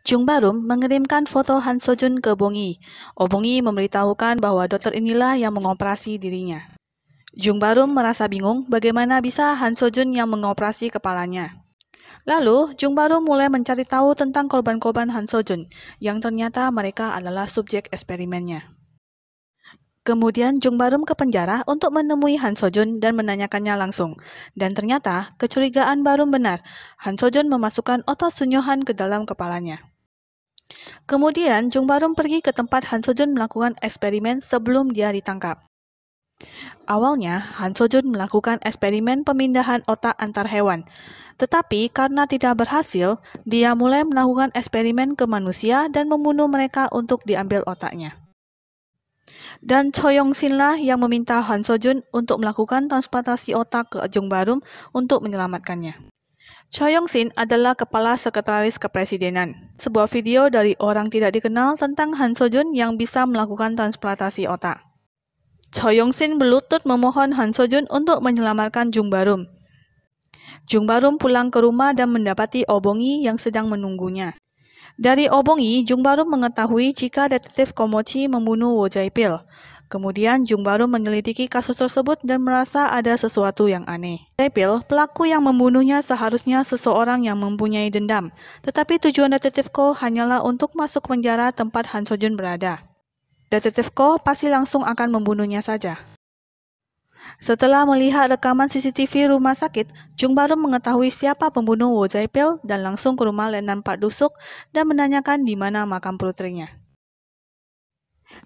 Jung Barum mengirimkan foto Han Sojun ke Bongi. Bongi memberitahukan bahwa dokter inilah yang mengoperasi dirinya. Jung Barum merasa bingung bagaimana bisa Han Sojun yang mengoperasi kepalanya. Lalu, Jung Barum mulai mencari tahu tentang korban-korban Han Sojun, yang ternyata mereka adalah subjek eksperimennya. Kemudian Jung Barum ke penjara untuk menemui Han Sojun dan menanyakannya langsung. Dan ternyata, kecurigaan Barum benar. Han Sojun memasukkan otot Sunyohan ke dalam kepalanya. Kemudian, Jung Barum pergi ke tempat Han Sojun melakukan eksperimen sebelum dia ditangkap. Awalnya, Han Sojun melakukan eksperimen pemindahan otak antar hewan. Tetapi karena tidak berhasil, dia mulai melakukan eksperimen ke manusia dan membunuh mereka untuk diambil otaknya. Dan Choi Yong-sin lah yang meminta Han Sojun untuk melakukan transplantasi otak ke Jung Barum untuk menyelamatkannya. Choi Yong-sin adalah kepala sekretaris kepresidenan. Sebuah video dari orang tidak dikenal tentang Han Sojun yang bisa melakukan transplantasi otak. Choi Yong-sin berlutut memohon Han Sojun untuk menyelamatkan Jung Barum. Jung Barum pulang ke rumah dan mendapati Bongi yang sedang menunggunya. Dari Bongi, Jung Barum mengetahui jika detektif Komochi membunuh Wo Jae-pil. Kemudian Jung Barum menyelidiki kasus tersebut dan merasa ada sesuatu yang aneh. Jae-pil, pelaku yang membunuhnya seharusnya seseorang yang mempunyai dendam, tetapi tujuan detektif Ko hanyalah untuk masuk penjara tempat Han Sojun berada. Detektif Ko pasti langsung akan membunuhnya saja. Setelah melihat rekaman CCTV rumah sakit, Jung Barum mengetahui siapa pembunuh Wo Jae-pil dan langsung ke rumah Letnan Pak Dusuk dan menanyakan di mana makam putrinya.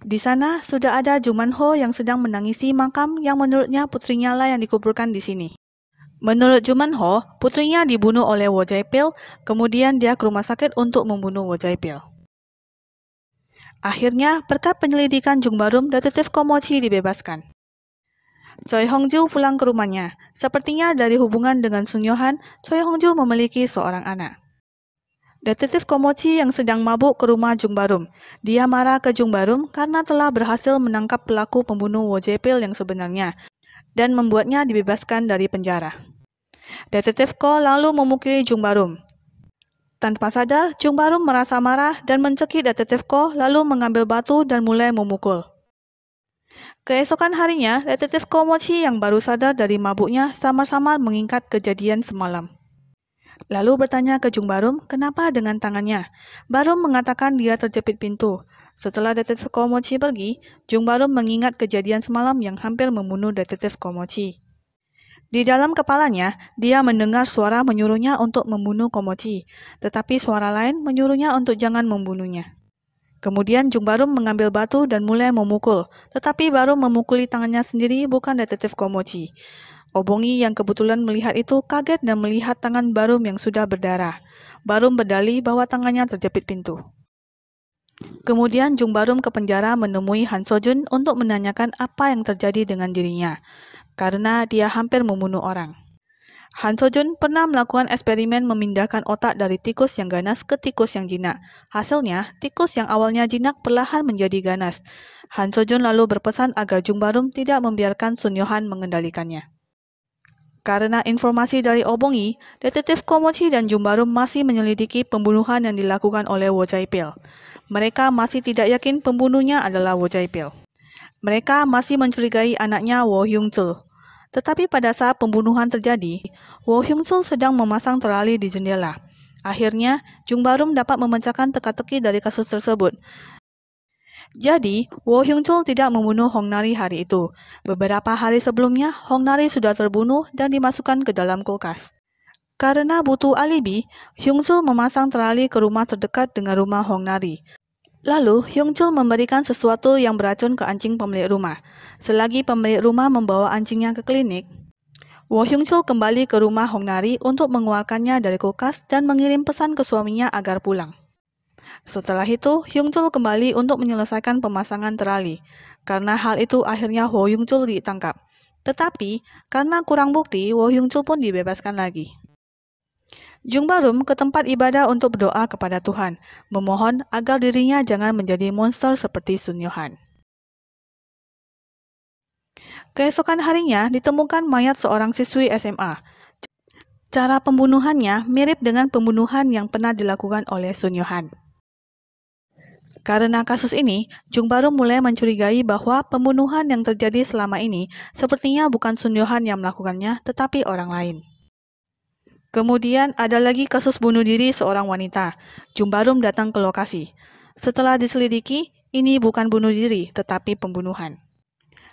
Di sana sudah ada Juman Ho yang sedang menangisi makam yang menurutnya putrinya lah yang dikuburkan di sini. Menurut Juman Ho, putrinya dibunuh oleh Wo Jae-pil, kemudian dia ke rumah sakit untuk membunuh Wo Jae-pil. Akhirnya, berkat penyelidikan Jung Barum, detektif Komochi dibebaskan. Choi Hongju pulang ke rumahnya. Sepertinya dari hubungan dengan Sun Yohan, Choi Hongju memiliki seorang anak. Detektif Komochi yang sedang mabuk ke rumah Jung Barum. Dia marah ke Jung Barum karena telah berhasil menangkap pelaku pembunuh Wo Jae-pil yang sebenarnya dan membuatnya dibebaskan dari penjara. Detektif Ko lalu memukuli Jung Barum. Tanpa sadar, Jung Barum merasa marah dan mencekik detektif Ko lalu mengambil batu dan mulai memukul. Keesokan harinya, detektif Komochi yang baru sadar dari mabuknya samar-samar mengingat kejadian semalam. Lalu bertanya ke Jung Barum, kenapa dengan tangannya? Barum mengatakan dia terjepit pintu. Setelah detektif Komochi pergi, Jung Barum mengingat kejadian semalam yang hampir membunuh detektif Komochi. Di dalam kepalanya, dia mendengar suara menyuruhnya untuk membunuh Komochi, tetapi suara lain menyuruhnya untuk jangan membunuhnya. Kemudian Jung Barum mengambil batu dan mulai memukul, tetapi Barum memukuli tangannya sendiri bukan detektif Komochi. Bongi yang kebetulan melihat itu kaget dan melihat tangan Barum yang sudah berdarah. Barum berdalih bahwa tangannya terjepit pintu. Kemudian Jung Barum ke penjara menemui Han Sojun untuk menanyakan apa yang terjadi dengan dirinya, karena dia hampir membunuh orang. Han Sojun pernah melakukan eksperimen memindahkan otak dari tikus yang ganas ke tikus yang jinak. Hasilnya, tikus yang awalnya jinak perlahan menjadi ganas. Han Sojun lalu berpesan agar Jung Barum tidak membiarkan Sun Yohan mengendalikannya. Karena informasi dari Bongi, detektif Komochi dan Jung Barum masih menyelidiki pembunuhan yang dilakukan oleh Wo Jae-pil. Mereka masih tidak yakin pembunuhnya adalah Wo Jae-pil. Mereka masih mencurigai anaknya Wo Hyung-chul. Tetapi pada saat pembunuhan terjadi, Wo Hyung-chul sedang memasang terali di jendela. Akhirnya, Jung Barum dapat memecahkan teka-teki dari kasus tersebut. Jadi, Wo Hyung-chul tidak membunuh Hong Nari hari itu. Beberapa hari sebelumnya, Hong Nari sudah terbunuh dan dimasukkan ke dalam kulkas. Karena butuh alibi, Hyung-chul memasang terali ke rumah terdekat dengan rumah Hong Nari. Lalu, Hyung-chul memberikan sesuatu yang beracun ke anjing pemilik rumah. Selagi pemilik rumah membawa anjingnya ke klinik, Wo Hyung-chul kembali ke rumah Hong Nari untuk mengeluarkannya dari kulkas dan mengirim pesan ke suaminya agar pulang. Setelah itu, Hyung-chul kembali untuk menyelesaikan pemasangan terali. Karena hal itu, akhirnya Wo Hyung-chul ditangkap. Tetapi, karena kurang bukti, Wo Hyung-chul pun dibebaskan lagi. Jung Barum ke tempat ibadah untuk berdoa kepada Tuhan, memohon agar dirinya jangan menjadi monster seperti Sun Yohan. Keesokan harinya ditemukan mayat seorang siswi SMA. Cara pembunuhannya mirip dengan pembunuhan yang pernah dilakukan oleh Sun Yohan. Karena kasus ini, Jung Barum mulai mencurigai bahwa pembunuhan yang terjadi selama ini sepertinya bukan Sun Yo-han yang melakukannya, tetapi orang lain. Kemudian ada lagi kasus bunuh diri seorang wanita. Jung Barum datang ke lokasi. Setelah diselidiki, ini bukan bunuh diri, tetapi pembunuhan.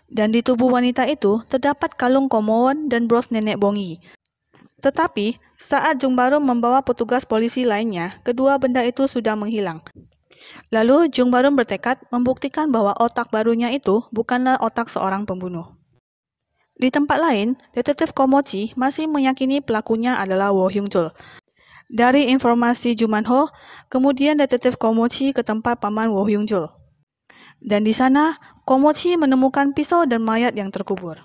Dan di tubuh wanita itu terdapat kalung komowon dan bros nenek bongi. Tetapi, saat Jung Barum membawa petugas polisi lainnya, kedua benda itu sudah menghilang. Lalu, Jung Barum bertekad membuktikan bahwa otak barunya itu bukanlah otak seorang pembunuh. Di tempat lain, detektif Komochi masih meyakini pelakunya adalah Wo Hyung-chul. Dari informasi Jumanho, kemudian detektif Komochi ke tempat paman Wo Hyung-chul. Dan di sana, Komochi menemukan pisau dan mayat yang terkubur.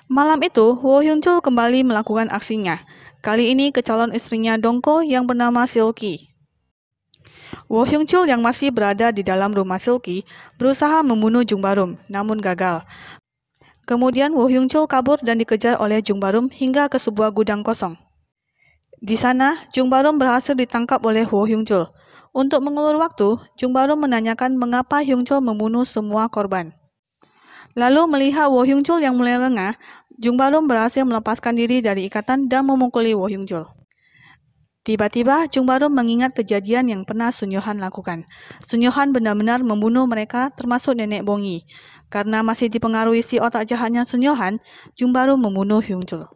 Malam itu, Wo Hyung-chul kembali melakukan aksinya. Kali ini ke calon istrinya Dongko yang bernama Silky. Wo Hyung-chul yang masih berada di dalam rumah Silky berusaha membunuh Jung Barum, namun gagal. Kemudian Wo Hyung-chul kabur dan dikejar oleh Jung Barum hingga ke sebuah gudang kosong. Di sana, Jung Barum berhasil ditangkap oleh Wo Hyung-chul. Untuk mengulur waktu, Jung Barum menanyakan mengapa Hyung-chul membunuh semua korban. Lalu melihat Wo Hyung-chul yang mulai lengah, Jung Barum berhasil melepaskan diri dari ikatan dan memukuli Wo Hyung-chul. Tiba-tiba, Jung Barum mengingat kejadian yang pernah Sun Yo-han lakukan. Sun Yo-han benar-benar membunuh mereka, termasuk nenek bongi. Karena masih dipengaruhi si otak jahatnya Sun Yo-han, Jung Barum membunuh Hyung-chul.